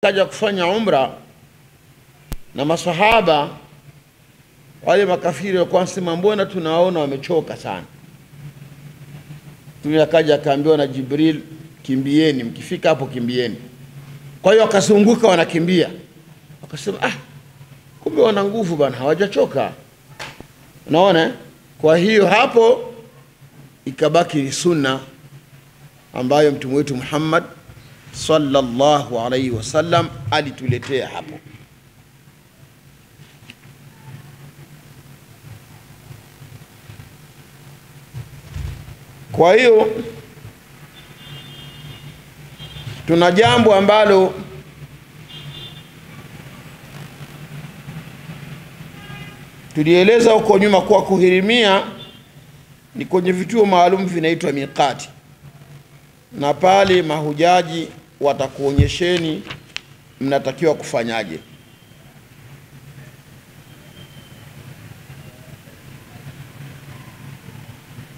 kaja kufanya umra na masahaba wale makafiri walikuwa wanasema mbona tunaona wamechoka sana. Mtume akaja akaambiwa na Jibril, kimbieni, mkifika hapo kimbieni. Kwa hiyo akazunguka wanakimbia. Akasema kumbe wana nguvu bana, hawajachoka. Unaona? Kwa hiyo hapo ikabaki ni sunna ambayo mtume wetu Muhammad sallallahu alaihi wasallam alituletea hapo. Kwa hiyo tuna jambo ambalo tulieleza huko nyuma kwa kuhirimia ni kwenye vituo maalum vinaitwa miqati, na pale mahujaji watakuonyesheni mnatakiwa kufanyaje.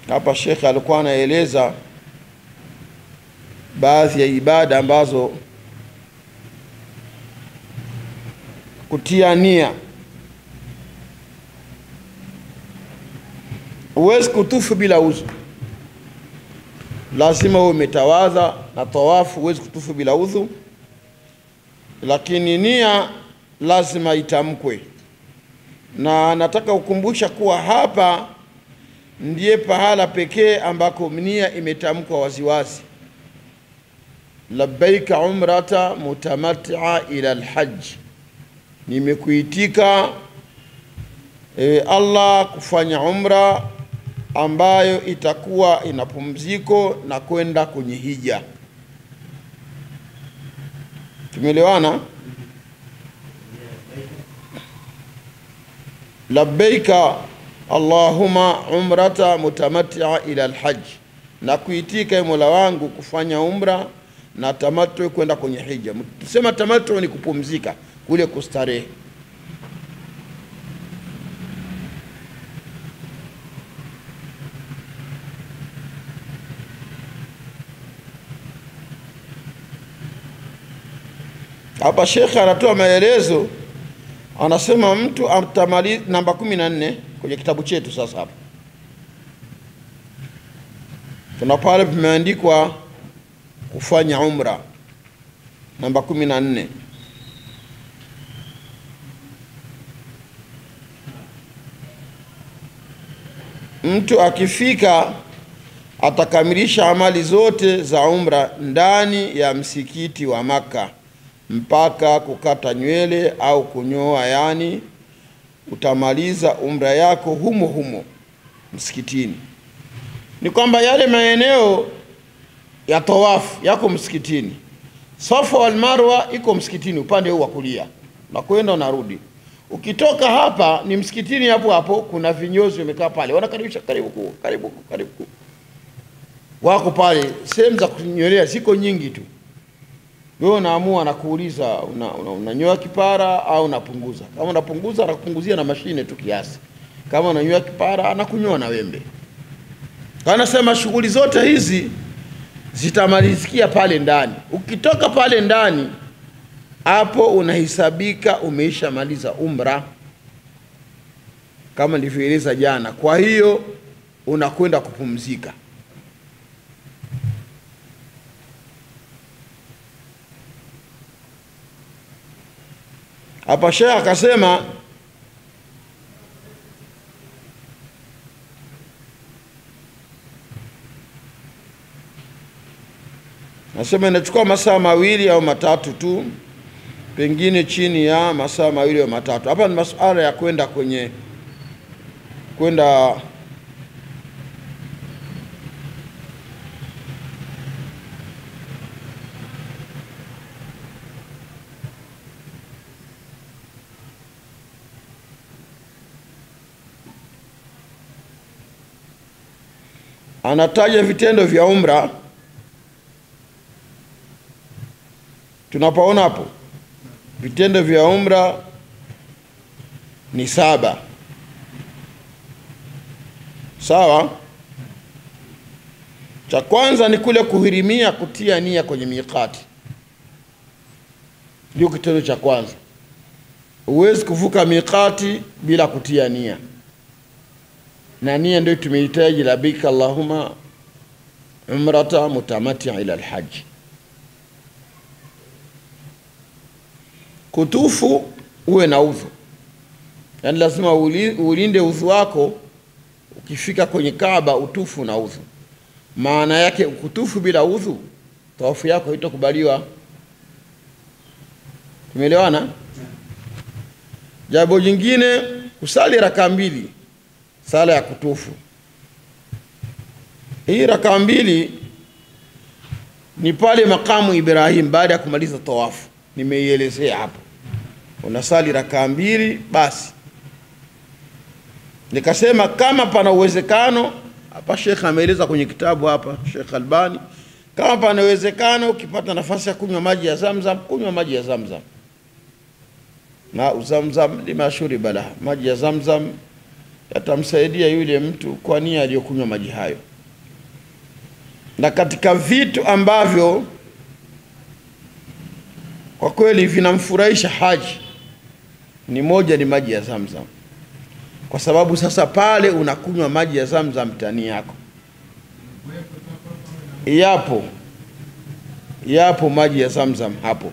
Hapa Sheikh alikuwa anaeleza baadhi ya ibada ambazo kutia nia. Huwezi kutufu bila udhu, lazima uwe umetawadha, na tawafu huwezi kutufu bila udhu, lakini nia lazima itamkwe. Na nataka kukumbusha kuwa hapa ndiye pahala pekee ambako nia imetamkwa waziwazi. Labbaika umrata mutamatti'a ila alhajj, nimekuitika Allah kufanya umra ambayo itakuwa inapumziko na kwenda kwenye hija. Tumeelewana? Labbaika Allahumma umrata mutamatti'a ila alhajj, na kuitika Mola wangu kufanya umra na tamattu kwenda kwenye hija. Tusema tamattu ni kupumzika, kule kustarehe. Hapa Sheikh anatoa maelezo, anasema mtu atamaliza namba 14 kwenye kitabu chetu. Sasa hapa tuna pale pameandikwa kufanya umra namba 14. Mtu akifika atakamilisha amali zote za umra ndani ya msikiti wa Maka mpaka kukata nywele au kunyoa, yani utamaliza umra yako humo humo msikitini. Ni kwamba yale maeneo ya tawafu yako msikitini, Safa wal Marwa iko msikitini upande huu wa kulia, na kwenda unarudi. Ukitoka hapa ni msikitini hapo hapo, kuna vinyozi wamekaa pale wanakaribisha, karibu wako pale. Sehemu za kunyolea ziko nyingi tu, wewe unaamua na kuuliza unanyoa kipara au unapunguza. Kama unapunguza anakupunguzia na mashine tu kiasi, kama unanyoa kipara anakunyoa na wembe. Anasema shughuli zote hizi zitamalizikia pale ndani. Ukitoka pale ndani hapo unahesabika umeisha maliza umra kama nilivyoeleza jana. Kwa hiyo unakwenda kupumzika. Hapa Sheikh akasema inachukua masaa 2 au 3 tu, pengine chini ya masaa 2 au 3. Hapa ni masuala ya kwenda anataja vitendo vya umra. Tunapaona hapo vitendo vya umra ni 7. Sawa? Cha kwanza ni kule kuhirimia, kutia nia kwenye miqati. Ndio kitendo cha kwanza. Huwezi kuvuka miqati bila kutia nia, na nia ndio tumehitaji labika Allahumma umrata mutamati'a ila alhajj. Kutufu uwe na udhu, yani lazima ulinde udhu wako. Ukifika kwenye Kaaba utufu na udhu. Maana yake kutufu bila udhu, tawafu yako haitakubaliwa. Tumeelewana? Jambo jingine, kusali raka mbili sala ya kutufu. Hii raka mbili ni pale makamu Ibrahim baada ya kumaliza tawafu. Nimeielezea hapo. Unasali raka mbili basi. Nikasema kama pana uwezekano, hapa Sheikh ameeleza kwenye kitabu hapa, Sheikh Albani, kama pana uwezekano ukipata nafasi ya kunywa maji ya Zamzam, kunywa maji ya Zamzam. Na Zamzam limashuri bala, maji ya Zamzam yatamsaidia yule mtu kwa nia aliyokunywa maji hayo. Na katika vitu ambavyo kwa kweli vinamfurahisha haji ni moja ni maji ya Zamzam. Kwa sababu sasa pale unakunywa maji ya Zamzam tani yako. Yapo maji ya Zamzam hapo.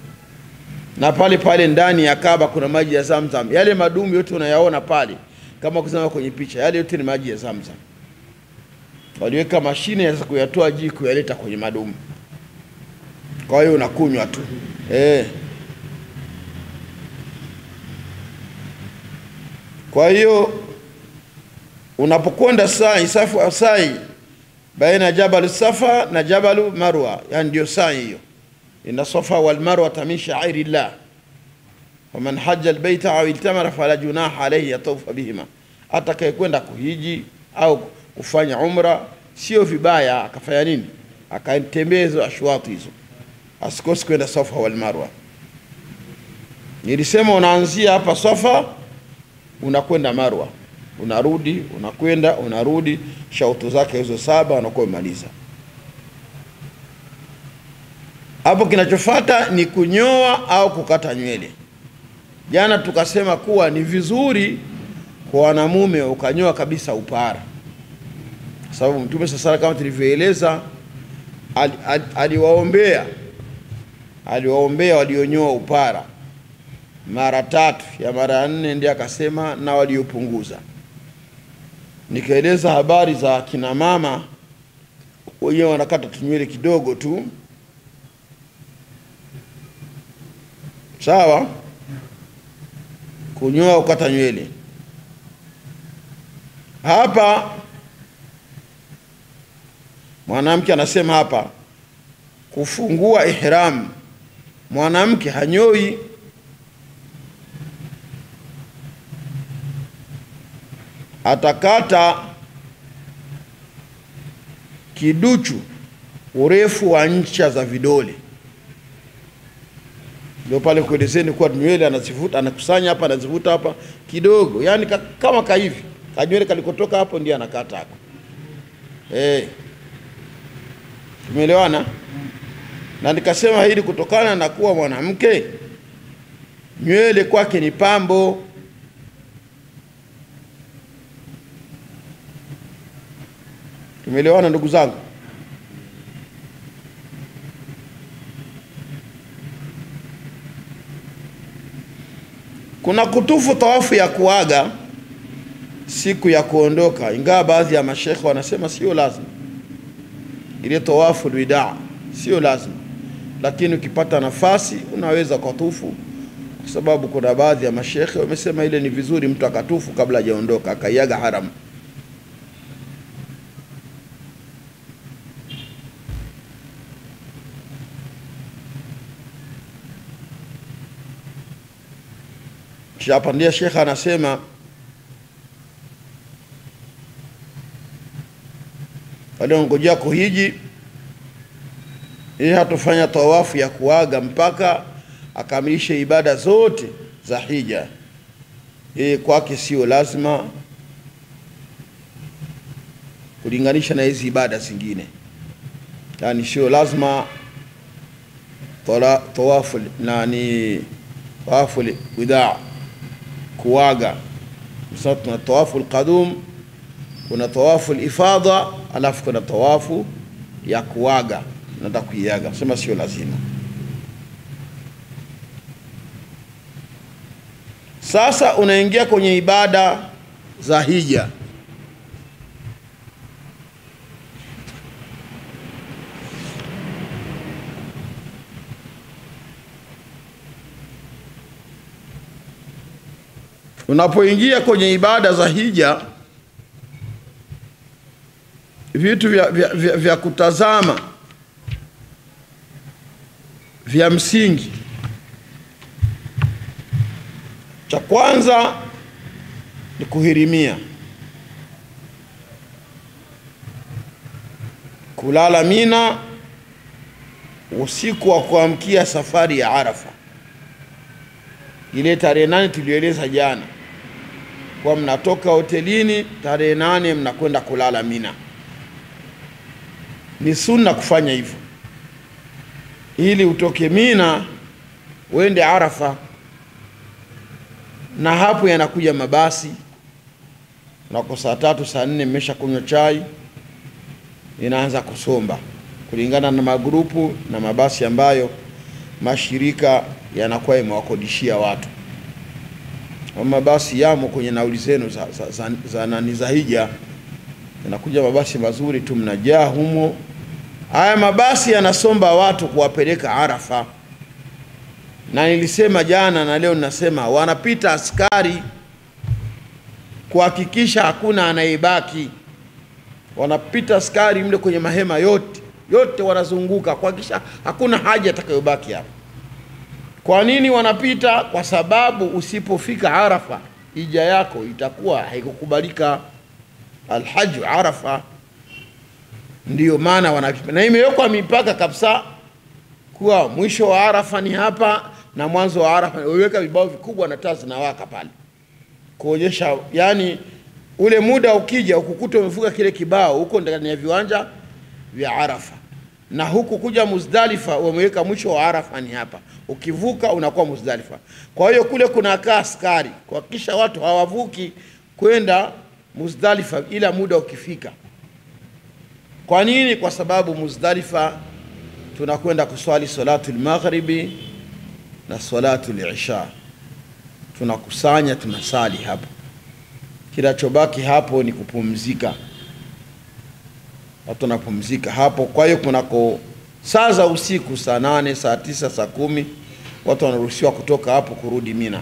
Na pale ndani ya Kaaba kuna maji ya Zamzam. Yale madumu yote unayaona pale kama kusema kwenye picha, yale yote ni maji ya Zamzam. Waliweka mashine ya kuyatoa jiko kuyaleta kwenye madumu. Kwa hiyo unakunywa tu. Kwa hiyo unapokwenda sa'i baina Jabal Safa na Jabal Marwa, yani ndio sa'i hiyo. Inna Safa wal Marwa min sha'irillah. Waman hajja albayta aw iltamara fala junaha alayhi yatufa bihima. Atakayekwenda kuhiji au kufanya umra sio vibaya akafanya nini? Akatembeza ashwati hizo. Asikose kwenda Safa wal Marwa. Nilisema unaanzia hapa Safa unakwenda Marwa, unarudi, unakwenda, unarudi, shautu zake hizo 7 unakuwa umaliza. Hapo kinachofuata ni kunyoa au kukata nywele. Jana tukasema kuwa ni vizuri kwa wanamume ukanyoa kabisa upara. Sababu Mtume sasa kama tulivyoeleza aliwaombea walionyoa upara mara 3, ya mara 4 ndiye akasema na waliopunguza. Nikaeleza habari za kina mama wenyewe wanakata tunywele kidogo tu. Sawa? Kunyoa ukata nywele. Hapa mwanamke anasema hapa kufungua ihram. Mwanamke hanyoi, atakata kiduchu urefu wa ncha za vidole. Ndio pale kuelezeni kwa nywele anazivuta, anakusanya hapa, anazivuta hapa kidogo. Yani kama hivi. Kanywele kalikotoka hapo ndiye anakata hapo. Tumeelewana? Na nikasema hili kutokana na kuwa mwanamke nywele kwake ni pambo. Tumeelewana ndugu zangu? Kuna kutufu tawafu ya kuaga siku ya kuondoka, ingawa baadhi ya mashekhe wanasema sio lazima. Ile tawafu alwida sio lazima, lakini ukipata nafasi unaweza kutufu, kwa sababu kuna baadhi ya mashekhe wamesema ile ni vizuri mtu akatufu kabla hajaondoka, akaiaga haram. Hapa ndiye Sheikh anasema waliongojea kuhiji hatufanya tawafu ya kuaga mpaka akamilishe ibada zote za hija. Kwake sio lazima kulinganisha na hizi ibada zingine. Yani sio lazima tawafu nani, tawafu alwida, kuaga. Sasa tuna tawafu alqadum, kuna tawafu alifadha, alafu kuna tawafu ya kuaga, nataka kuiaga, sema sio lazima. Sasa unaingia kwenye ibada za hija. Unapoingia kwenye ibada za hija, vitu vya kutazama vya msingi, cha kwanza ni kuhirimia, kulala Mina usiku wa kuamkia safari ya Arafa. Ile tarehe 8 tulieleza jana kwa mnatoka hotelini tarehe 8 mnakwenda kulala Mina. Ni sunna kufanya hivyo ili utoke Mina uende Arafa, na hapo yanakuja mabasi, na kwa saa 3 saa 4 mmesha kunywa chai, inaanza kusomba kulingana na magrupu na mabasi ambayo mashirika yanakuwa yamewakodishia watu. Mabasi yamo kwenye nauli zenu za hija, yanakuja mabasi mazuri tu, mnajaa humo. Haya mabasi yanasomba watu kuwapeleka Arafa, na nilisema jana na leo ninasema, wanapita askari kuhakikisha hakuna anayebaki. Wanapita askari mle kwenye mahema yote wanazunguka kuhakikisha hakuna haja atakayobaki hapo. Kwa nini wanapita? Kwa sababu usipofika Arafa hija yako itakuwa haikukubalika. Alhajj Arafa, ndio maana wanapita, na imewekwa mipaka kabisa kuwa mwisho wa Arafa ni hapa na mwanzo wa Arafa. Waweka vibao vikubwa na taa zinawaka pale kuonyesha, yani ule muda ukija ukukuta umevuka kile kibao huko ndani ya viwanja vya Arafa, na huku kuja Muzdalifa wameweka mwisho wa Arafa ni hapa, ukivuka unakuwa Muzdalifa. Kwa hiyo kule kuna kaa askari kuhakikisha watu hawavuki kwenda Muzdalifa ila muda ukifika. Kwa nini? Kwa sababu Muzdalifa tunakwenda kuswali salatu al-maghribi na salatu al-isha, tunakusanya tunasali hapo, kinachobaki hapo ni kupumzika. Watu wanapumzika hapo. Kwa hiyo kunako saa za usiku, saa 8, saa 9, saa 10, watu wanaruhusiwa kutoka hapo kurudi Mina.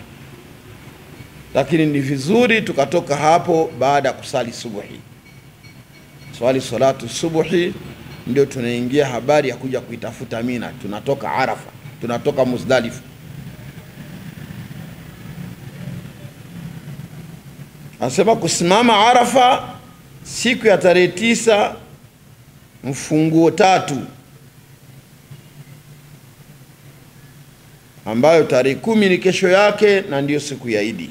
Lakini ni vizuri tukatoka hapo baada ya kusali subuhi. Swali salatu subuhi ndio tunaingia habari ya kuja kuitafuta Mina. Tunatoka Arafa, tunatoka Muzdalifa. Anasema kusimama Arafa siku ya tarehe 9 mfunguo 3, ambayo tarehe 10 ni kesho yake na ndiyo siku ya Idi.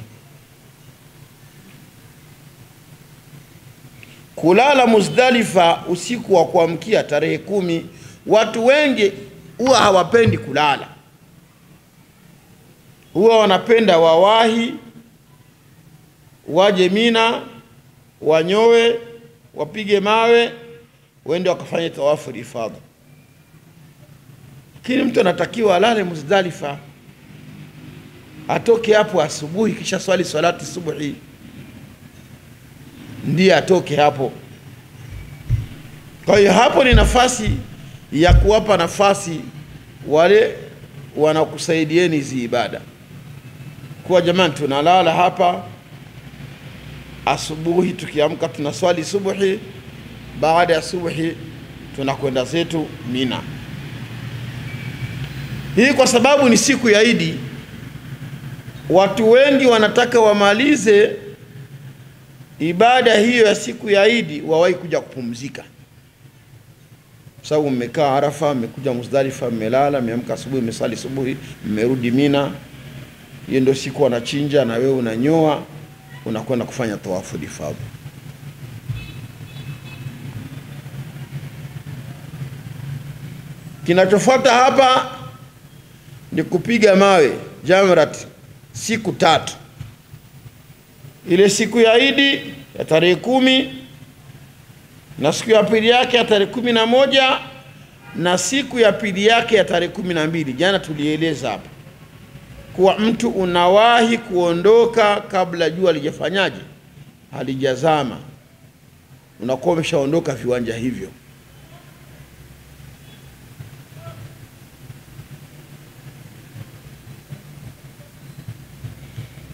Kulala Muzdalifa usiku wa kuamkia tarehe 10, watu wengi huwa hawapendi kulala, huwa wanapenda wawahi waje Mina, wanyoe, wapige mawe, wende wakafanye tawafu ifadha. Lakini mtu anatakiwa alale Muzdalifa, atoke hapo asubuhi, kisha swali salati subuhi ndiye atoke hapo. Kwa hiyo hapo ni nafasi ya kuwapa nafasi wale wanakusaidieni hizi ibada, kwa jamani tunalala hapa asubuhi, tukiamka tunaswali subuhi, baada ya subuhi tunakwenda zetu Mina. Hii kwa sababu ni siku ya Idi, watu wengi wanataka wamalize ibada hiyo ya siku ya Idi wawahi kuja kupumzika. Sababu mmekaa Arafa, mmekuja Muzdalifa, mmelala, mmeamka asubuhi, mmesali subuhi, mmerudi Mina. Hiyo ndio siku wanachinja, na wewe unanyoa, unakwenda kufanya tawafu ifadha. Kinachofuata hapa ni kupiga mawe jamrat siku 3. Ile siku ya Idi ya tarehe 10 na siku ya pili yake ya tarehe 11 na siku ya pili yake ya tarehe 12. Jana tulieleza hapa kuwa mtu unawahi kuondoka kabla jua halijafanyaje, halijazama, unakuwa umeshaondoka viwanja hivyo.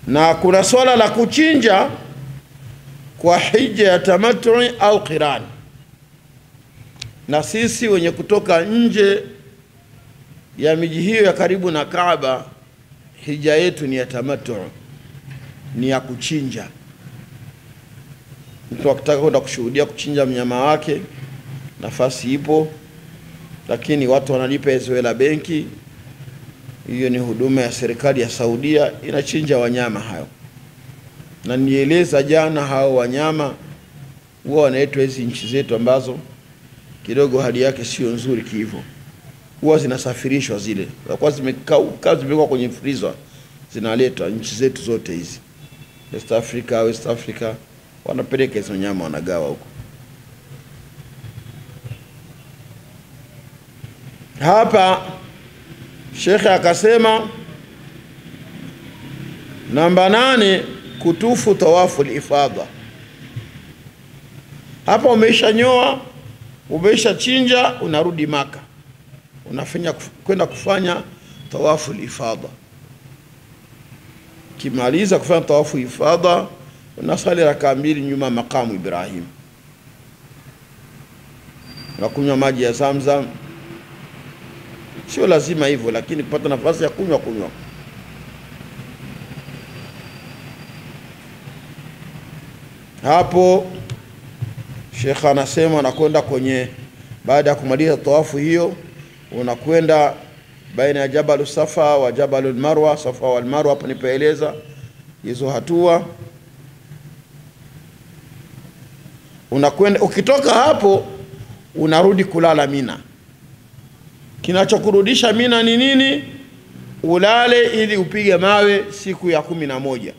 Na kuna swala la kuchinja kwa hija ya tamattu au qiran. Na sisi wenye kutoka nje ya miji hiyo ya karibu na Kaaba, hija yetu ni ya tamattu, ni ya kuchinja. Mtu akitaka kwenda kushuhudia kuchinja mnyama wake, nafasi ipo, lakini watu wanalipa hizo la benki. Hiyo ni huduma ya serikali ya Saudia, inachinja wanyama hayo. Na nieleza jana, hao wanyama huwa wanaitwa hizi nchi zetu ambazo kidogo hali yake sio nzuri hivyo, huwa zinasafirishwa zile. Kwa zimekauka, zimewekwa kwenye freezer, zinaletwa nchi zetu zote hizi, West Africa, wanapeleka hizo nyama, wanagawa huko. Hapa Shekhe akasema namba 8, kutufu tawafu al-ifadha. Hapa umeisha nyoa, umeisha chinja, unarudi Maka, unafanya kwenda kufanya tawafu al-ifadha. Kimaliza kufanya tawafu al-ifadha, unasali raka 2 nyuma makamu Ibrahim, unakunywa maji ya Zamzam. Sio lazima hivyo, lakini kupata nafasi ya kunywa. Hapo Sheikh anasema anakwenda kwenye, baada ya kumaliza tawafu hiyo, unakwenda baina ya Jabal Safa wa Jabal Marwa, Safa wal Marwa. Hapo nipaeleza hizo hatua. Unakwenda, ukitoka hapo unarudi kulala Mina. Kinachokurudisha Mina ni nini? Ulale ili upige mawe siku ya 11.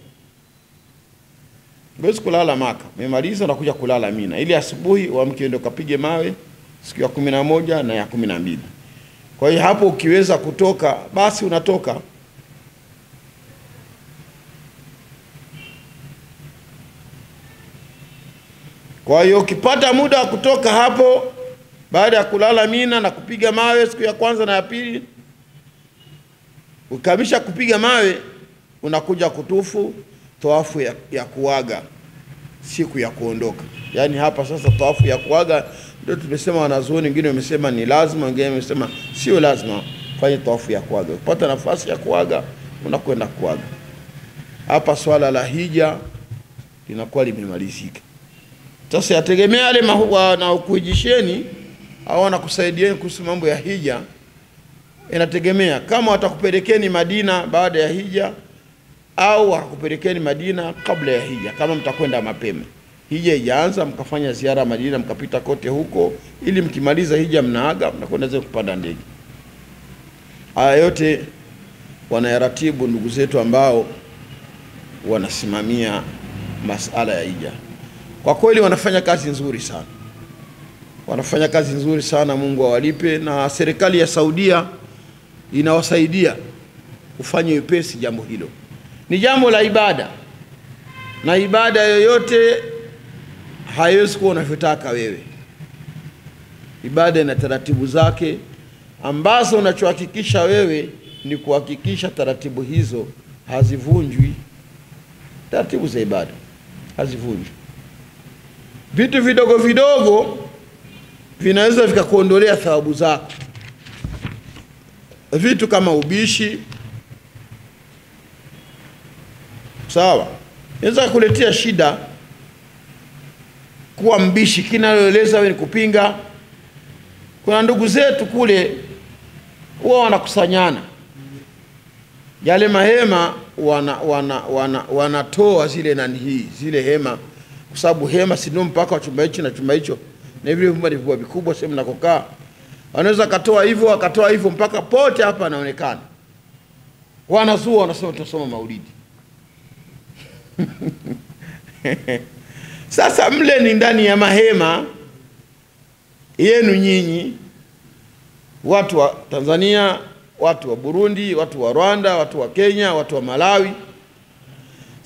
Basi kulala Maka, umemaliza na kuja kulala Mina ili asubuhi uamke ndio kapige mawe siku ya 11 na ya 12. Kwa hiyo hapo ukiweza kutoka basi unatoka. Kwa hiyo ukipata muda wa kutoka hapo baada ya kulala Mina na kupiga mawe siku ya kwanza na ya pili, ukamisha kupiga mawe, unakuja kutufu tawafu ya kuaga siku ya kuondoka. Yani hapa sasa tawafu ya kuaga ndio tumesema, wanazuoni wengine wamesema ni lazima, wengine wamesema sio lazima fanye tawafu ya kuaga. Ukipata nafasi ya kuaga, unakwenda kuaga. Hapa swala la hija linakuwa limemalizika. Sasa yategemea yale na ukuhijisheni au wanakusaidieni kuhusu mambo ya hija. Inategemea kama watakupelekeni Madina baada ya hija au wakupelekeni Madina kabla ya hija. Kama mtakwenda mapema, hija ijaanza, mkafanya ziara Madina, mkapita kote huko, ili mkimaliza hija mnaaga, mnakwenda zenu kupanda ndege. Haya yote wanayaratibu ndugu zetu ambao wanasimamia masala ya hija. Kwa kweli wanafanya kazi nzuri sana, wanafanya kazi nzuri sana, Mungu awalipe. Na serikali ya Saudia inawasaidia kufanya upesi jambo hilo. Ni jambo la ibada, na ibada yoyote haiwezi kuwa unavyotaka wewe. Ibada ina taratibu zake ambazo unachohakikisha wewe ni kuhakikisha taratibu hizo hazivunjwi. Taratibu za ibada hazivunjwi. Vitu vidogo vidogo vinaweza vikakuondolea thawabu zako. Vitu kama ubishi, sawa, inaweza kuletea shida. Kuwa mbishi, kinaloeleza wewe ni kupinga. Kuna ndugu zetu kule huwa wanakusanyana yale mahema, wanatoa zile hema, kwa sababu hema si ndio mpaka wa chumba hicho na chumba hicho, na vile vyumba ni vikubwa sehemu nakokaa. Wanaweza katoa hivyo mpaka pote hapa anaonekana. wanazua wanasema tutasoma maulidi. Sasa mle ni ndani ya mahema yenu nyinyi, watu wa Tanzania, watu wa Burundi, watu wa Rwanda, watu wa Kenya, watu wa Malawi.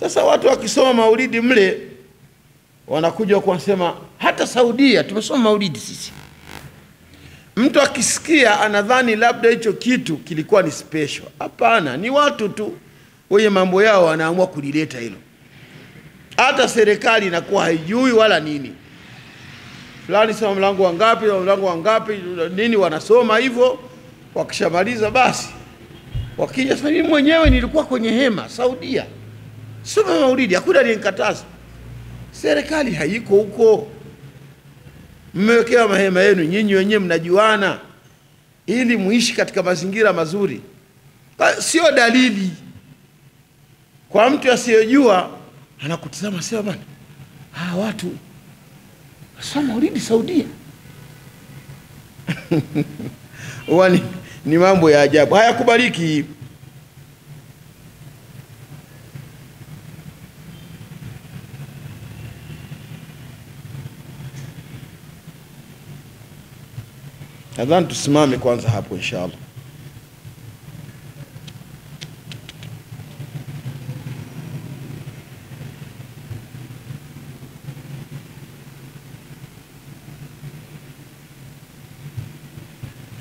Sasa watu wakisoma maulidi mle, wanakuja kusema hata Saudia tumesoma maulidi sisi. Mtu akisikia anadhani labda hicho kitu kilikuwa ni special. Hapana, ni watu tu wenye mambo yao wanaamua kulileta hilo. Hata serikali inakuwa haijui wala nini. Fulani sema mlango wangapi, mlango wangapi, nini wanasoma hivyo, wakishamaliza basi. Wakija sasa, mimi mwenyewe nilikuwa kwenye hema Saudia, soma maulidi, hakuna aliyenikataza. Serikali haiko huko. Mmewekea mahema yenu, nyinyi wenyewe mnajuana ili muishi katika mazingira mazuri. Sio dalili kwa mtu asiyejua anakutazama sema bana, watu soma maulidi Saudia. Wani ni mambo ya ajabu, hayakubaliki. Nadhani tusimame kwanza hapo inshallah.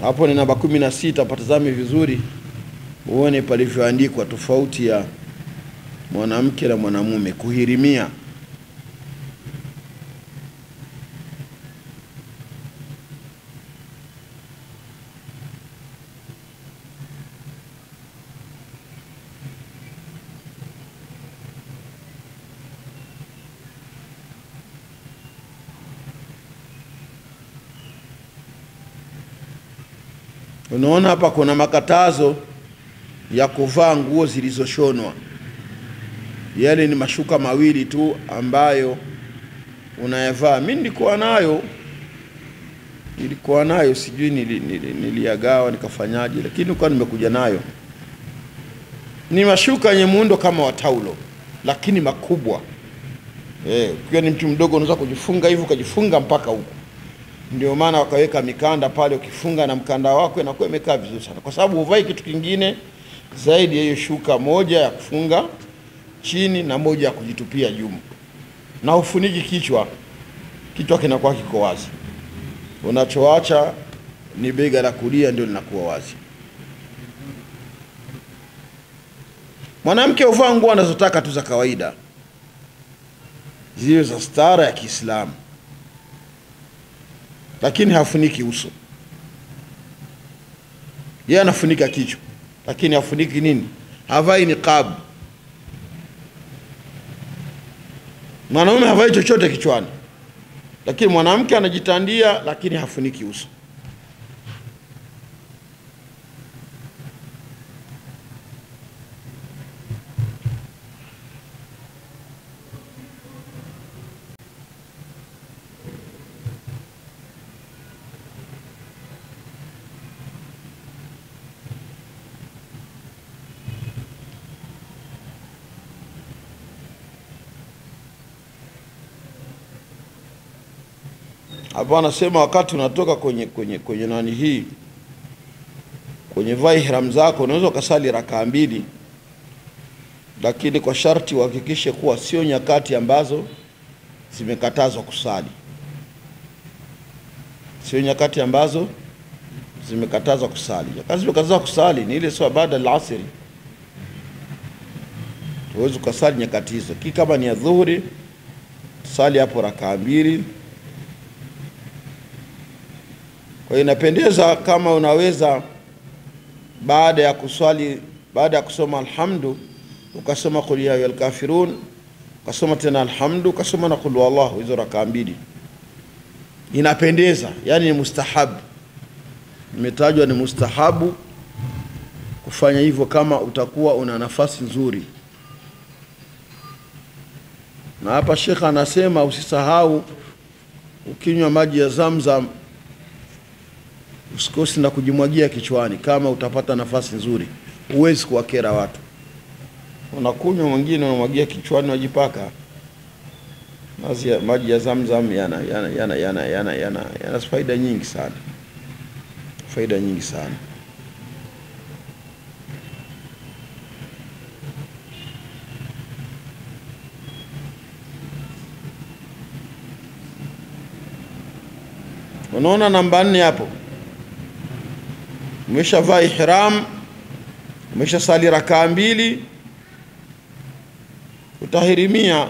Hapo ni namba 16, patazame vizuri uone palivyoandikwa tofauti ya mwanamke na mwanamume, kuhirimia. Unaona hapa kuna makatazo ya kuvaa nguo zilizoshonwa. Yale ni mashuka mawili tu ambayo unayavaa. Mimi nilikuwa nayo sijui niliagawa nikafanyaje, lakini nilikuwa nimekuja nayo. Ni mashuka yenye muundo kama wa taulo lakini makubwa. Ukiwa ni mtu mdogo unaweza kujifunga hivyo, ukajifunga mpaka huko. Ndio maana wakaweka mikanda pale, ukifunga na mkanda wako inakuwa imekaa vizuri sana, kwa sababu huvai kitu kingine zaidi ya hiyo shuka moja ya kufunga chini na moja ya kujitupia juu. Na ufuniki kichwa kinakuwa kiko wazi. Unachoacha ni bega la kulia ndio linakuwa wazi. Mwanamke huvaa nguo anazotaka tu za kawaida, ziwe za stara ya Kiislamu, lakini hafuniki uso. Yeye anafunika kichwa lakini hafuniki nini? Havai niqab. Mwanaume havai chochote kichwani, lakini mwanamke anajitandia lakini hafuniki uso. Hapa anasema wakati unatoka kwenye nani hii, kwenye vai ihram zako, unaweza kusali rakaa 2, lakini kwa sharti uhakikishe kuwa sio nyakati ambazo zimekatazwa kusali. Sio nyakati ambazo zimekatazwa kusali. Nyakati zimekatazwa kusali ni ile sawa baada al-asr. Uweze kusali nyakati hizo. Kama ni adhuhuri, sali hapo rakaa 2. Kwa hiyo inapendeza kama unaweza baada ya kuswali, baada ya kusoma alhamdu, ukasoma qul ya ayyuhal kafirun, ukasoma tena alhamdu, ukasoma na qul huwallahu, hizo rakaa 2. Inapendeza, yani ni mustahabu. Imetajwa ni mustahabu kufanya hivyo kama utakuwa una nafasi nzuri. Na hapa Sheikh anasema usisahau ukinywa maji ya Zamzam usikose na kujimwagia kichwani kama utapata nafasi nzuri. huwezi kuwakera watu. Unakunywa, mwingine unamwagia kichwani wajipaka. Maji ya Zamzam yana faida nyingi sana. Faida nyingi sana. Unaona namba 4 hapo. Umeshavaa ihram, umeshasali rakaa 2, utahirimia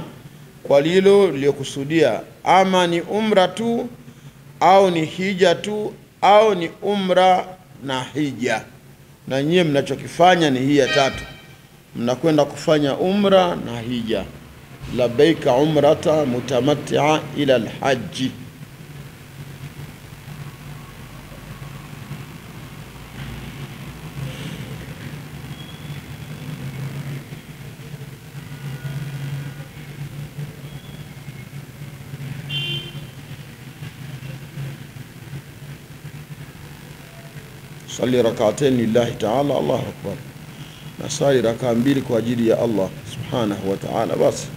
kwa lilo lilokusudia, ama ni umra tu au ni hija tu au ni umra na hija. Na nyie mnachokifanya ni hii ya 3, mnakwenda kufanya umra na hija. Labbaika umrata mutamattia ila alhaji. Sali rak'atayn lillahi ta'ala, Allahu akbar. Na sali rakaa 2 kwa ajili ya Allah subhanahu wa ta'ala. Basi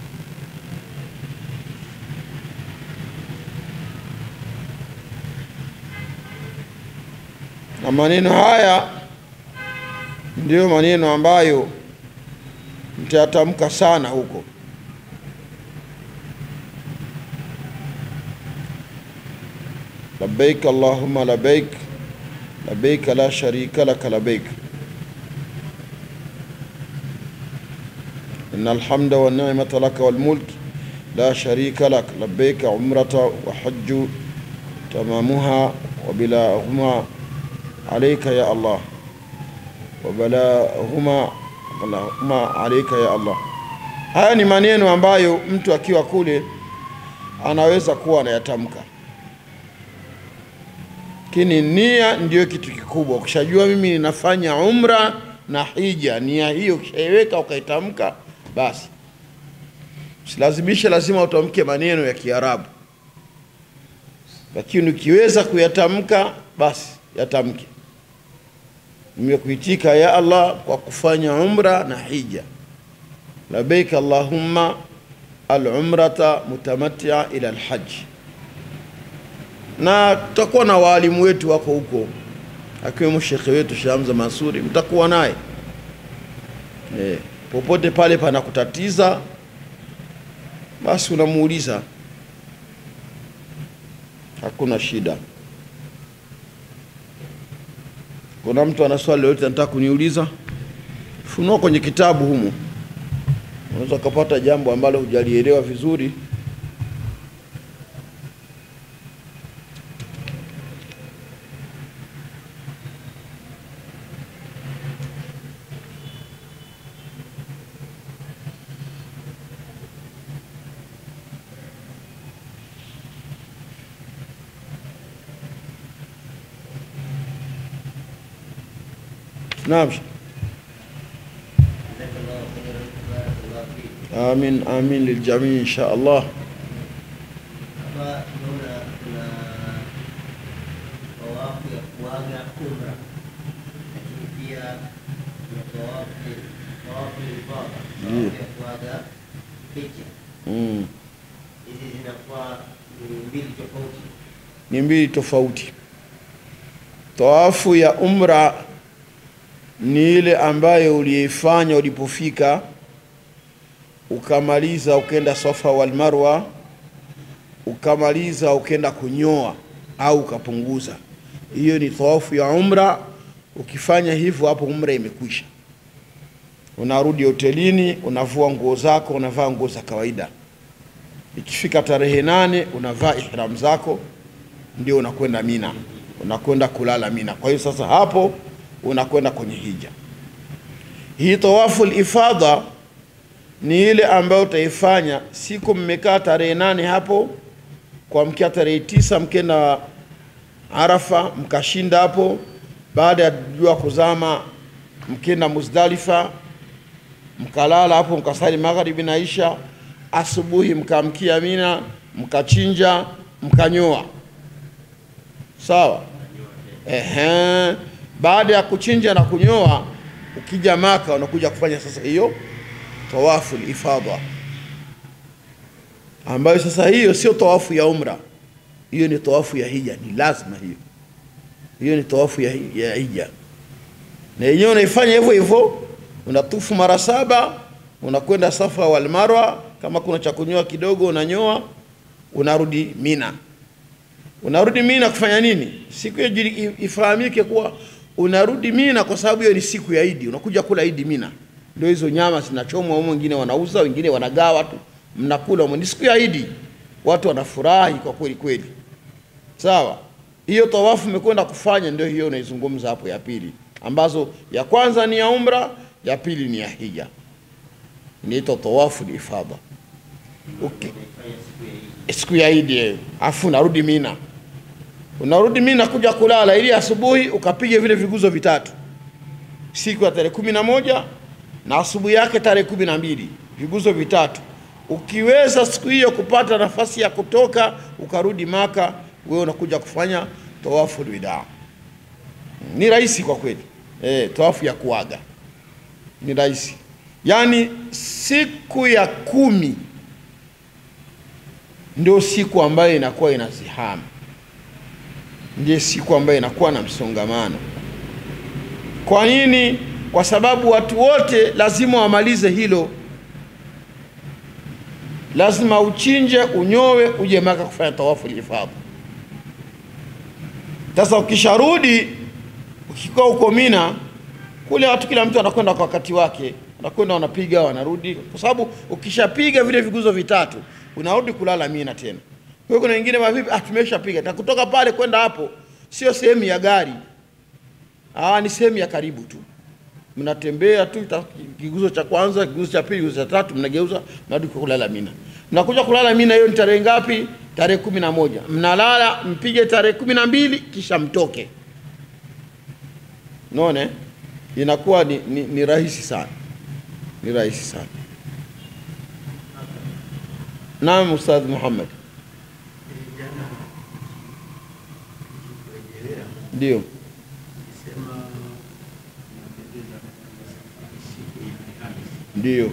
na maneno haya ndio maneno ambayo mtayatamka sana huko. Labbaik Allahumma labbaik, labbaik la sharika lak labbaik, innal hamda wan ni'mata lak wal mulk la sharika lak, labbaik umrata wa hajju tamamuha wa bilahuma alayka ya Allah, wa balahuma alayka ya Allah. Haya ni maneno ambayo mtu akiwa kule anaweza kuwa anayatamka. Lakini nia ndio kitu kikubwa. Ukishajua mimi ninafanya umra na hija, nia hiyo ukishaiweka ukaitamka, basi usilazimishe lazima utamke maneno ya Kiarabu. Lakini ukiweza kuyatamka, basi yatamke. Nimekuitika ya Allah kwa kufanya umra na hija. Labbaik Allahumma al-umrata mutamattia ila al-hajj. Na tutakuwa na walimu wetu wako huko, akiwemo shekhe wetu Sheikh Hamza Mansuri, mtakuwa naye. Popote pale panakutatiza, basi unamuuliza, hakuna shida. Kuna mtu ana swali lolote anataka kuniuliza, funua kwenye kitabu humo. Unaweza kupata jambo ambalo hujalielewa vizuri. نعم. آمين آمين للجميع إن شاء الله. Ni mbili tofauti. Tawafu ya umra ni ile ambayo uliifanya ulipofika, ukamaliza ukenda Safa wal Marwa, ukamaliza ukenda kunyoa au ukapunguza. Hiyo ni tawafu ya umra. Ukifanya hivyo, hapo umra imekwisha. Unarudi hotelini, unavua nguo zako, unavaa nguo za kawaida. Ikifika tarehe 8 unavaa ihram zako, ndio unakwenda Mina, unakwenda kulala Mina. Kwa hiyo sasa hapo unakwenda kwenye hija. Hii tawafu al-ifadha ni ile ambayo utaifanya siku mmekaa tarehe 8 hapo, kwa mkia tarehe 9 mkenda Arafa, mkashinda hapo. Baada ya jua kuzama mkenda Muzdalifa, mkalala hapo, mkasali magharibi na isha. Asubuhi mkamkia Mina, mkachinja, mkanyoa. Sawa? Baada ya kuchinja na kunyoa, ukija Maka unakuja kufanya sasa hiyo tawafu al-ifadha, ambayo sasa hiyo sio tawafu ya umra, hiyo ni tawafu ya hija, ni lazima hiyo ni tawafu ya hija, na yenyewe unaifanya hivyo hivyo, unatufu mara 7, unakwenda Safa wal Marwa, kama kuna cha kunyoa kidogo unanyoa, unarudi Mina. Unarudi Mina kufanya nini? Siku hiyo ifahamike kuwa unarudi Mina kwa sababu hiyo ni siku ya Idi, unakuja kula Idi Mina. Ndio hizo nyama zinachomwa, wengine wanauza, wengine wanagawa tu, mnakula. Ni siku ya Idi, watu wanafurahi kwa kweli kweli. Sawa, hiyo tawafu umekwenda kufanya ndio hiyo unaizungumza hapo ya pili, ambazo ya kwanza ni ya umra, ya pili ni ya hija, inaitwa tawafu al-ifadha. Okay, siku ya Idi, afu unarudi Mina. Unarudi Mina kuja kulala ili asubuhi ukapige vile viguzo vitatu, siku ya tarehe 11 na asubuhi yake tarehe 12, viguzo vitatu. Ukiweza siku hiyo kupata nafasi ya kutoka ukarudi Maka, wewe unakuja kufanya tawafu al-wida. Ni rahisi kwa kweli, tawafu ya kuaga ni rahisi. Yani siku ya 10 ndio siku ambayo inakuwa inazihama, ndio siku ambayo inakuwa na msongamano. Kwa nini? Kwa sababu watu wote lazima wamalize hilo, lazima uchinje, unyowe, uje Maka kufanya tawafu al-ifadha. Sasa ukisharudi, ukikaa huko Mina kule, watu kila mtu anakwenda kwa wakati wake, anakwenda wanapiga, wanarudi, kwa sababu ukishapiga vile viguzo vitatu unarudi kulala Mina tena. Kwa hiyo kuna wengine mavipi, tumeshapiga, na kutoka pale kwenda hapo sio sehemu ya gari, ni sehemu ya karibu tu, mnatembea tu, kiguzo cha kwanza, kiguzo cha pili, kiguzo cha tatu, mnageuza, mnarudi kulala Mina. Mnakuja kulala Mina, hiyo ni tarehe ngapi? Tarehe 11. Mnalala mpige tarehe 12 kisha mtoke. Unaona, inakuwa ni rahisi sana, ni rahisi sana. Naam Ustadh Muhammad. Ndio. Ndio.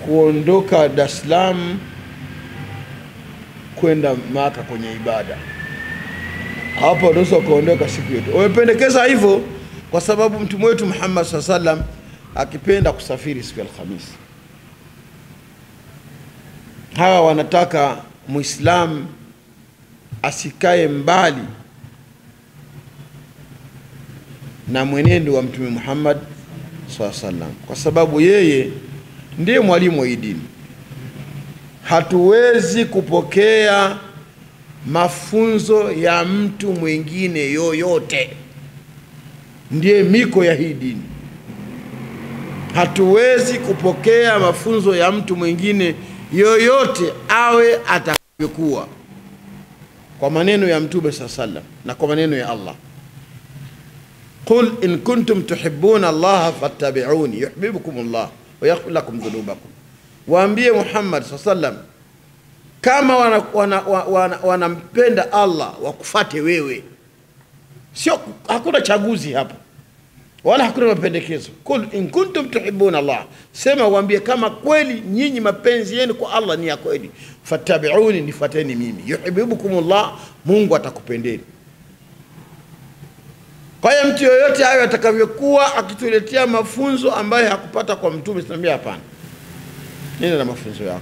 Kuondoka Dar es Salaam kwenda Maka kwenye ibada, hapo unaweza kuondoka siku yote. Wamependekeza hivyo kwa sababu Mtume wetu Muhammad sallam akipenda kusafiri siku ya Alhamisi. Hawa wanataka Muislamu asikae mbali na mwenendo wa Mtume Muhammad sallam, kwa sababu yeye ndiye mwalimu wa dini. Hatuwezi kupokea mafunzo ya mtu mwingine yoyote, ndiye miko ya hii dini. Hatuwezi kupokea mafunzo ya mtu mwingine yoyote, awe atakavyokuwa, kwa maneno ya Mtume sallam na kwa maneno ya Allah. Qul in kuntum tuhibbuna Allah fattabi'uni yuhibbukum Allah wa yaghfir lakum dhunubakum. Waambie Muhammad sallam, kama wanampenda Allah wakufate wewe. Sio, hakuna chaguzi hapa wala hakuna mapendekezo. Qul in kuntum tuhibbuna Allah, sema waambie kama kweli nyinyi mapenzi yenu kwa Allah ni ya kweli, fattabi'uni, nifuateni mimi, yuhibbukum Allah, Mungu atakupendeni. Kwa hiyo mtu yoyote hayo atakavyokuwa akituletea mafunzo ambayo hakupata kwa Mtume, tunamwambia hapana, nenda na mafunzo yako.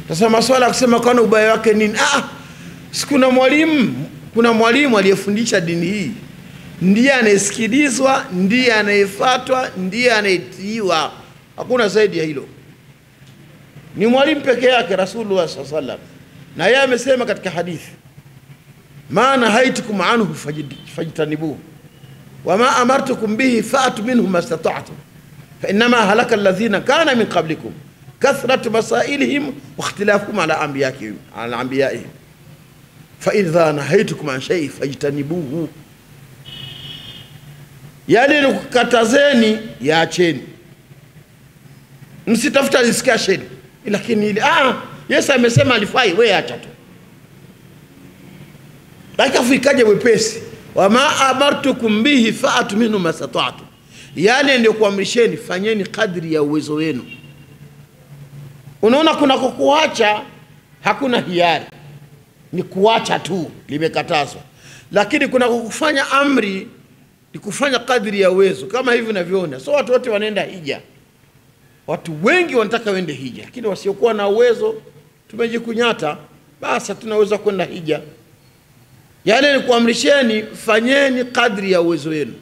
Sasa maswala ya kusema kana ubaya wake nini? Kuna mwalimu aliyefundisha dini hii, ndiye anayesikilizwa, ndiye anayefuatwa, ndiye anayetiiwa, hakuna zaidi ya hilo. Ni mwalimu peke yake, Rasulullah sallallahu alaihi wasallam. Na yeye amesema katika hadithi, ma nahaitukum anhu fajtanibuhu wama amartukum bihi fa'tu minhu mastata'tum fa inma halaka alladhina kana min qablikum kathratu masailihim wa ikhtilafukum ala anbiya'ihim fa idha nahaytukum an shay'in fajtanibuhu. yale nikukatazeni yaacheni, msitafuta discussion. Lakini ile Yesu amesema alifai, wewe acha tu. Lakini ikaje wepesi, wama amartukum bihi fa'atu minhu masata'tu, yale ndio kuamrisheni, fanyeni kadri ya uwezo wenu. Unaona, kuna kukuacha hakuna hiari, ni kuacha tu, limekatazwa. Lakini kuna kukufanya amri, ni kufanya kadri ya uwezo. Kama hivi unavyoona, so watu wote wanaenda hija, watu wengi wanataka wende hija, lakini wasiokuwa na uwezo tumejikunyata, basi tunaweza kwenda hija. Yale ni kuamrisheni, fanyeni kadri ya uwezo wenu,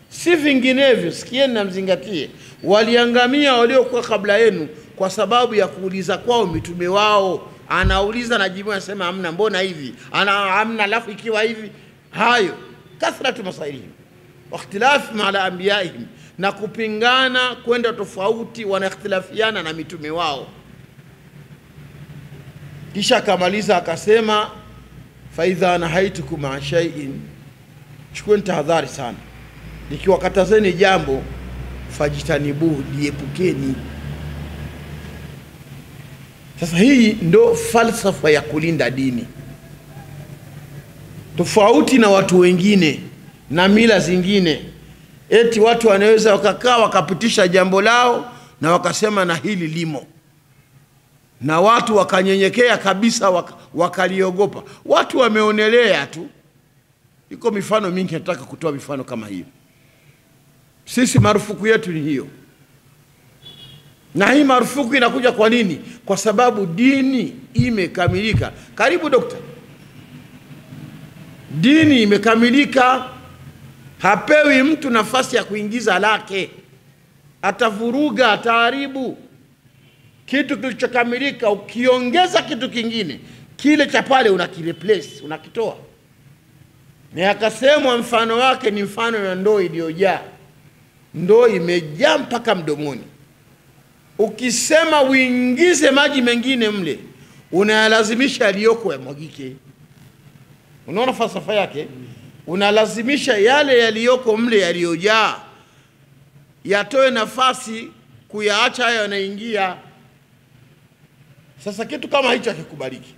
si vinginevyo. Sikieni na mzingatie, waliangamia waliokuwa kabla yenu kwa sababu ya kuuliza kwao mitume wao. Anauliza na jibu anasema hamna, mbona hivi, hamna, alafu ikiwa hivi. Hayo kathratu masailihim wa ikhtilafu ma'ala anbiyaihim, na kupingana kwenda tofauti, wanakhtilafiana na mitume wao. Kisha akamaliza akasema, fa idha nahaitukum an shay'in, chukweni tahadhari sana, nikiwakatazeni jambo, fajitanibuhu, liepukeni. Sasa hii ndo falsafa ya kulinda dini, tofauti na watu wengine na mila zingine. Eti watu wanaweza wakakaa wakapitisha jambo lao na wakasema na hili limo, na watu wakanyenyekea kabisa, wakaliogopa. Watu wameonelea tu. Iko mifano mingi, nataka kutoa mifano kama hiyo. Sisi marufuku yetu ni hiyo. Na hii marufuku inakuja kwa nini? Kwa sababu dini imekamilika. Karibu dokta. Dini imekamilika, hapewi mtu nafasi ya kuingiza lake. Atavuruga, ataharibu. Kitu kilichokamilika, ukiongeza kitu kingine, kile cha pale unakireplace, unakitoa. Na akasemwa mfano wake ni mfano wa ndoo iliyojaa. Ndoo imejaa mpaka mdomoni. Ukisema uingize maji mengine mle, unalazimisha yaliyoko yamwagike. Unaona falsafa yake? Unalazimisha yale yaliyoko mle yaliyojaa yatoe nafasi, kuyaacha hayo yanaingia. Sasa kitu kama hicho hakikubaliki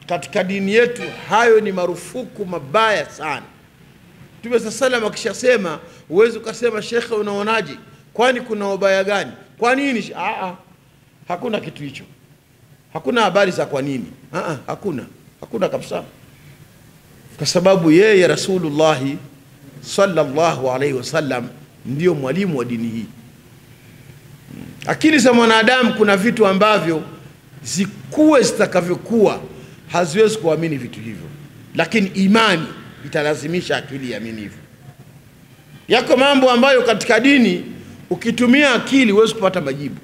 katika dini yetu. Hayo ni marufuku mabaya sana. Mtume sallallahu akishasema, uweze ukasema shekhe unaonaje, kwani kuna ubaya gani, kwa nini? Hakuna kitu hicho, hakuna habari za kwa nini. Hakuna kabisa, kwa sababu yeye Rasulullah sallallahu alaihi wasallam ndio mwalimu wa dini hii. Akili za mwanadamu, kuna vitu ambavyo zikuwe zitakavyokuwa haziwezi kuamini vitu hivyo, lakini imani italazimisha akili iamini hivyo. Yako mambo ambayo katika dini ukitumia akili huwezi kupata majibu,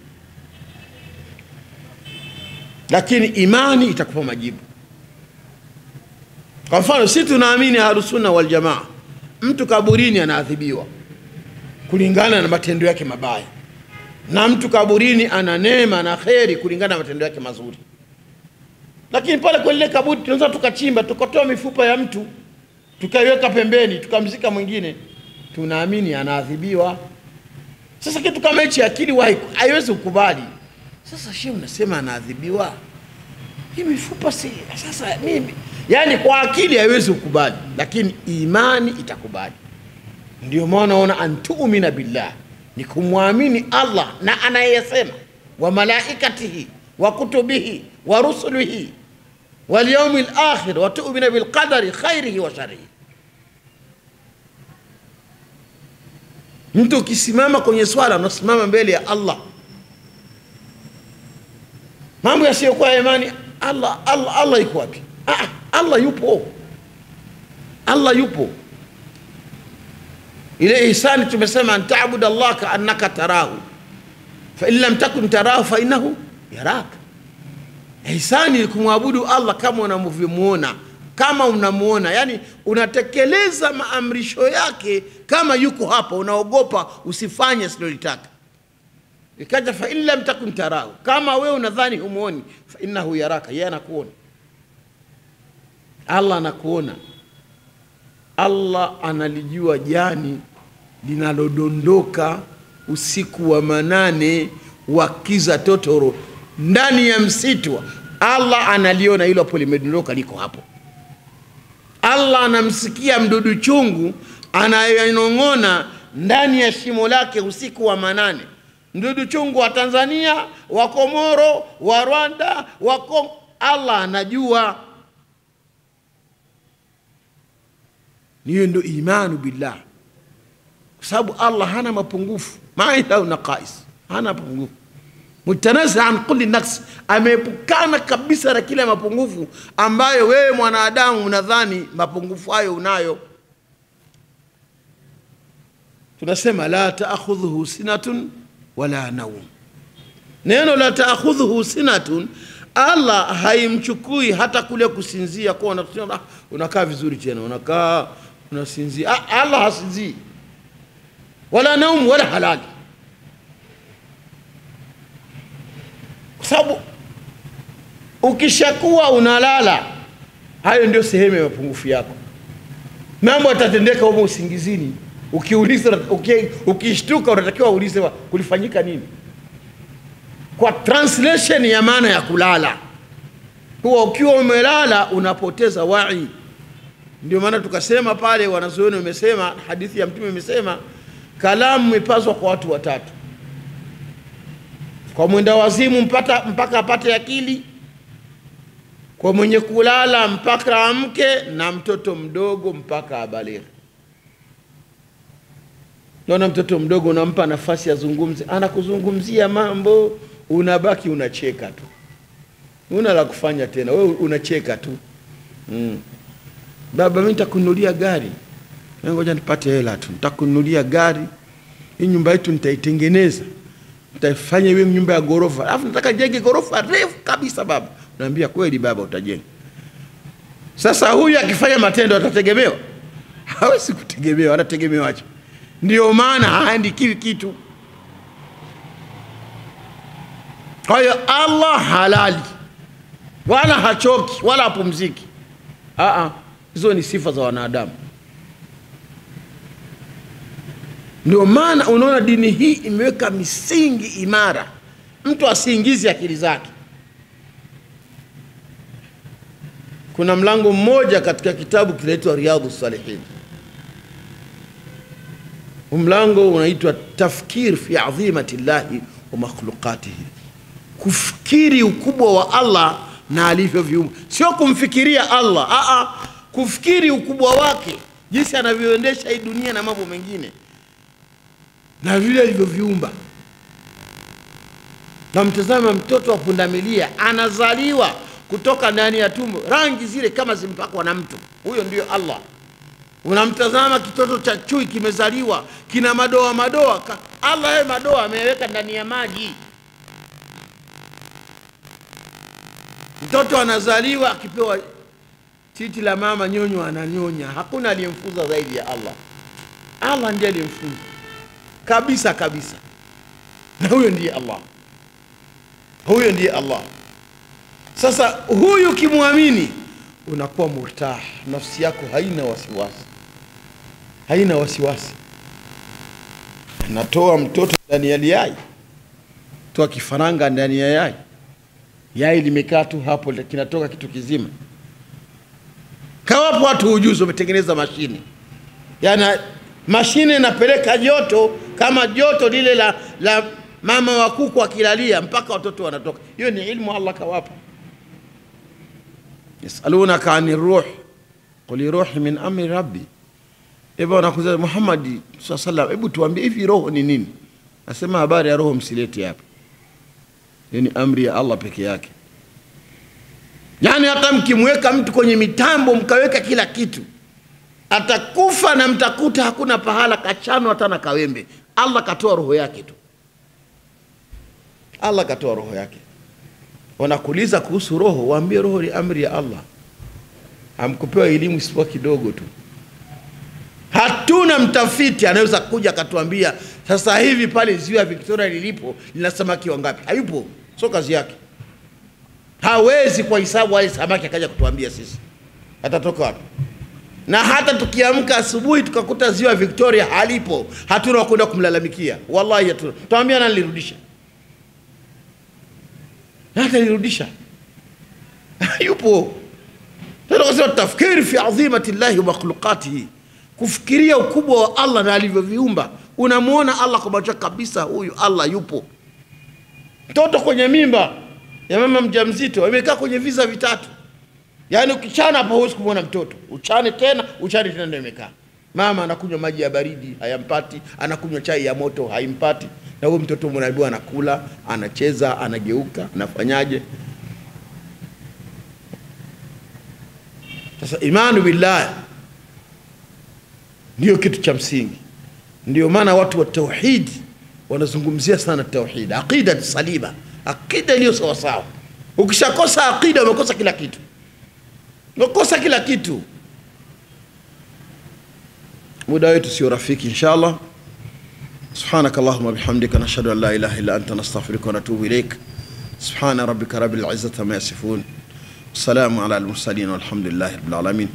lakini imani itakupa majibu. Kwa mfano, sisi tunaamini Ahlus Sunna wal Jamaa, mtu kaburini anaadhibiwa kulingana na matendo yake mabaya, na mtu kaburini ana neema na kheri kulingana na matendo yake mazuri. Lakini pale kwa ile kaburi tunaweza tukachimba, tukatoa mifupa ya mtu, tukaiweka pembeni, tukamzika mwingine, tunaamini anaadhibiwa. Sasa kitu kama hichi akili haiwezi kukubali. Sasa shehe unasema anaadhibiwa, hii mifupa si sasa mimi, yani kwa akili haiwezi kukubali, lakini imani itakubali. Ndio maana unaona antu'mina billah, ni kumwamini Allah na anayesema wa malaikatihi wa kutubihi wa rusulihi wal yawmil akhir wa tu'mina bil qadari khairihi wa sharrihi. Mtu ukisimama kwenye swala unasimama mbele ya Allah. Mambo yasiyokuwa imani, Allah yuko wapi? Allah yupo. Allah yupo. Ile ihsani tumesema anta'budu Allah ka annaka tarahu fa in lam takun tarahu fa innahu yarak. Ihsani ni kumwabudu Allah kama unamvyomuona, kama unamuona, yani unatekeleza maamrisho yake kama yuko hapa, unaogopa usifanye asilolitaka. Ikaja fa in lam takun tarahu, kama wewe unadhani humuoni, fa innahu yaraka, yeye anakuona. Allah anakuona. Allah analijua jani linalodondoka usiku wa manane wa kiza totoro ndani ya msitu. Allah analiona hilo hapo limedondoka, liko hapo. Allah anamsikia mdudu chungu anayenong'ona ndani ya shimo lake usiku wa manane. Mdudu chungu wa Tanzania, wa Komoro, wa Rwanda, wa Kongo, Allah anajua. Niyo ndio imanu billah, kwa sababu Allah hana mapungufu, maila unaqais, hana mapungufu. Mutanazza an kulli naqs, ameepukana kabisa na kila mapungufu ambayo wewe mwanadamu unadhani mapungufu hayo unayo. Tunasema la ta'khudhuhu sinatun wala nawm. Neno la ta'khudhuhu sinatun, Allah haimchukui hata kule kusinzia, kwa unakaa vizuri tena unakaa unasinzia. Allah hasinzii, wala naum wala halali, kwa sababu ukishakuwa unalala, hayo ndio sehemu ya mapungufu yako. Mambo yatatendeka huko usingizini. Ukiuliza, ukishtuka unatakiwa uulize kulifanyika nini. Kwa translation ya maana ya kulala, huwa ukiwa umelala unapoteza wai. Ndio maana tukasema pale, wanazuoni wamesema, hadithi ya Mtume imesema, kalamu imepaswa kwa watu watatu: kwa mwenda wazimu mpaka apate akili, kwa mwenye kulala mpaka amke, na mtoto mdogo mpaka abalighe. Naona mtoto mdogo unampa nafasi azungumze, anakuzungumzia mambo, unabaki unacheka tu, una la kufanya tena, wewe unacheka tu. Baba, mimi nitakununulia gari. Ngoja nipate hela tu, nitakununulia gari. Hii nyumba yetu nitaitengeneza, nitafanya iwe nyumba ya gorofa, alafu nataka jenge gorofa refu kabisa. Baba, naambia kweli baba, utajenga. Sasa huyu akifanya matendo atategemewa? Hawezi kutegemewa. Anategemewa aje? Ndio maana haandikiwi kitu. Kwa hiyo Allah halali, wala hachoki wala hapumziki. Hizo ni sifa za wanadamu. Ndio maana unaona dini hii imeweka misingi imara, mtu asiingize akili zake. Kuna mlango mmoja katika kitabu kinaitwa Riyadhus Salihin. Mlango unaitwa tafkir fi azimati llahi wa makhluqatihi, kufikiri ukubwa wa Allah na alivyoviumba. Sio kumfikiria Allah, kufikiri ukubwa wake, jinsi anavyoendesha hii dunia na mambo mengine, na vile alivyoviumba. Na mtazama mtoto wa pundamilia anazaliwa kutoka ndani ya tumbo, rangi zile kama zimpakwa na mtu, huyo ndio Allah. Unamtazama kitoto cha chui kimezaliwa, kina madoa madoa, Allah yeye madoa ameweka ndani ya maji. Mtoto anazaliwa akipewa titi la mama, nyonyo ananyonya. Hakuna aliyemfunza zaidi ya Allah. Allah ndiye aliyemfunza kabisa kabisa, na huyo ndiye Allah, huyo ndiye Allah. Sasa huyu kimwamini unakuwa murtah, nafsi yako haina wasiwasi, haina wasiwasi. Natoa mtoto ndani ya yai, toa kifaranga ndani ya yai, yai limekaa tu hapo, kinatoka kitu kizima. Kawapo watu ujuzi wametengeneza mashine, yana mashine inapeleka joto kama joto lile la mama wa kuku akilalia mpaka watoto wanatoka. Hiyo ni ilmu Allah kawapa. Yasalunaka ani ruh qul ruhi min amri rabbi. Wanakuuliza Muhammad sallallahu alaihi wasallam, hebu tuambie hivi roho ni nini? Asema habari ya roho msileti hapa, ni amri ya Allah peke yake. Yani hata mkimweka mtu kwenye mitambo mkaweka kila kitu, atakufa na mtakuta hakuna pahala kachano hata na kawembe. Allah katoa roho yake tu, Allah katoa roho yake. Wanakuuliza kuhusu roho, waambie roho ni amri ya Allah. Hamkupewa elimu isipokuwa kidogo tu. Hatuna mtafiti anaweza kuja akatuambia sasa hivi pale ziwa Victoria lilipo lina samaki wangapi. Hayupo, sio kazi yake. Hawezi kwa hisabu wale samaki akaja kutuambia sisi. Atatoka wapi? Na hata tukiamka asubuhi tukakuta ziwa Victoria halipo, hatuna kwenda kumlalamikia. Wallahi hatuna. Tuambia nani lirudisha? Nani lirudisha? Yupo. Tunasema tafkiri fi azimati Allah wa makhluqatihi. Kufikiria ukubwa wa Allah na alivyoviumba. Unamuona Allah kwa macho kabisa, huyu Allah yupo. Mtoto kwenye mimba ya mama mjamzito amekaa kwenye visa vitatu. Yaani ukichana hapa huwezi kumuona mtoto. Uchane tena ndio imekaa. Mama anakunywa maji ya baridi, hayampati, anakunywa chai ya moto, haimpati. Na huyo mtoto mnaambiwa anakula, anacheza, anageuka, anafanyaje? Sasa imani billah ndio kitu cha msingi. Ndio maana watu wa tauhid wanazungumzia sana tauhid, aqida salima, aqida iliyo sawa sawa. Ukishakosa aqida umekosa kila kitu. Umekosa kila kitu. Muda wetu sio rafiki inshallah. Subhanakallahumma bihamdika nashhadu an la ilaha illa anta nastaghfiruka wa natubu ilaik. Subhana rabbika rabbil izzati amma yasifun. Assalamu ala al-mursalin walhamdulillahi rabbil alamin.